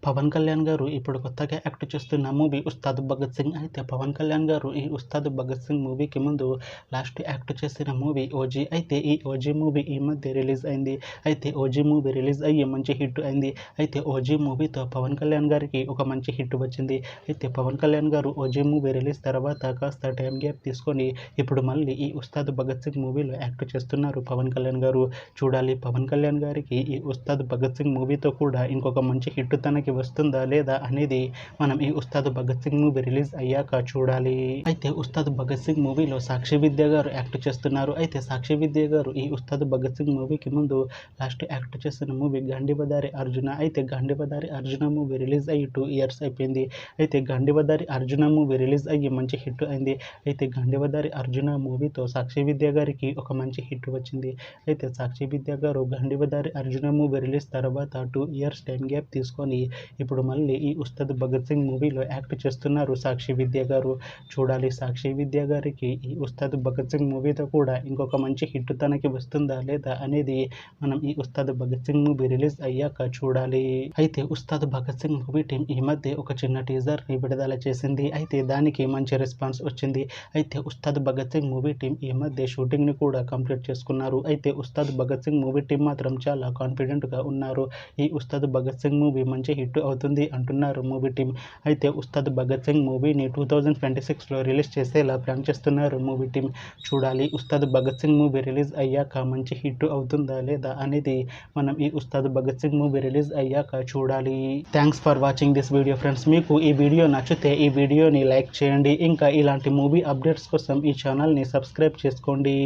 పవన్ కళ్యాణ్ గారు ఇప్పుడు కొత్తగా యాక్ట్ చేస్తున్న మూవీ ఉస్తాద్ భగత్ సింగ్. అయితే పవన్ కళ్యాణ్ గారు ఈ ఉస్తాద్ భగత్ సింగ్ మూవీకి ముందు లాస్ట్ యాక్ట్ చేసిన మూవీ ఓజీ. అయితే ఈ ఓజీ మూవీ ఈ మధ్య రిలీజ్ అయింది. అయితే ఓజీ మూవీ రిలీజ్ అయ్యి మంచి హిట్ అయింది. అయితే ఓజీ మూవీతో పవన్ కళ్యాణ్ గారికి ఒక మంచి హిట్ వచ్చింది. అయితే పవన్ కళ్యాణ్ గారు ఓజీ మూవీ రిలీజ్ తర్వాత కాస్త టైం గ్యాప్ తీసుకొని ఇప్పుడు మళ్ళీ ఈ ఉస్తాద్ భగత్ సింగ్ మూవీలో యాక్ట్ చేస్తున్నారు పవన్ కళ్యాణ్ గారు. చూడాలి పవన్ కళ్యాణ్ గారికి ఈ ఉస్తాద్ భగత్ సింగ్ మూవీతో కూడా ఇంకొక మంచి హిట్ తనకి వస్తుందా లేదా అనేది మనం ఈ ఉస్తాద్ భగత్ సింగ్ మూవీ రిలీజ్ అయ్యాక చూడాలి. అయితే ఉస్తాద్ భగత్ సింగ్ మూవీలో సాక్షి విద్య గారు యాక్ట్ చేస్తున్నారు. అయితే సాక్షి విద్య గారు ఈ ఉస్తాద్ భగత్ సింగ్ మూవీకి ముందు లాస్ట్ యాక్ట్ చేసిన మూవీ గాంధీవదారి అర్జున. అయితే గాంధీవదారి అర్జున మూవీ రిలీజ్ అయ్యి 2 years అయిపోయింది. అయితే గాంధీవదారి అర్జున మూవీ రిలీజ్ అయ్యి మంచి హిట్ అయింది. అయితే గాంధీవదారి అర్జున మూవీతో సాక్షి విద్య గారికి ఒక మంచి హిట్ వచ్చింది. అయితే సాక్షి విద్య గారు గాంధీవదారి అర్జున మూవీ రిలీజ్ తర్వాత 2 years టైం గ్యాప్ తీసుకొని ఇప్పుడు మళ్ళీ ఈ ఉస్తాద్ భగత్ సింగ్ మూవీలో యాక్ట్ చేస్తున్నారు సాక్షి విద్య గారు. చూడాలి సాక్షి విద్య గారికి ఈ ఉస్తాద్ భగత్ సింగ్ మూవీతో కూడా ఇంకొక మంచి హిట్ తనకి వస్తుందా లేదా అనేది మనం ఈ ఉస్తాద్ భగత్ సింగ్ మూవీ రిలీజ్ అయ్యాక చూడాలి. అయితే ఉస్తాద్ భగత్ సింగ్ మూవీ టీం ఈ మధ్య ఒక చిన్న టీజర్ ని విడుదల చేసింది. అయితే దానికి మంచి రెస్పాన్స్ వచ్చింది. అయితే ఉస్తాద్ భగత్ సింగ్ మూవీ టీం ఈ మధ్య షూటింగ్ ని కూడా కంప్లీట్ చేసుకున్నారు. అయితే ఉస్తాద్ భగత్ సింగ్ మూవీ టీం మాత్రం చాలా కాన్ఫిడెంట్ గా ఉన్నారు. ఈ ఉస్తాద్ భగత్ సింగ్ మూవీ మంచి హిట్ అవుతుంది అంటున్నారు మూవీ టీం. అయితే ఉస్తాద్ భగత్ సింగ్ మూవీని 2026లో రిలీజ్ చేసేలా ప్లాన్ చేస్తున్నారు మూవీ టీం. చూడాలి ఉస్తాద్ భగత్ సింగ్ మూవీ రిలీజ్ అయ్యాక మంచి హిట్ అవుతుందా లేదా అనేది మనం ఈ ఉస్తాద్ భగత్ సింగ్ మూవీ రిలీజ్ అయ్యాక చూడాలి. Thanks for watching this video friends. మీకు ఈ వీడియో నచ్చితే ఈ వీడియోని లైక్ చేయండి. ఇంకా ఇలాంటి మూవీ అప్డేట్స్ కోసం ఈ ఛానల్ని సబ్స్క్రైబ్ చేసుకోండి.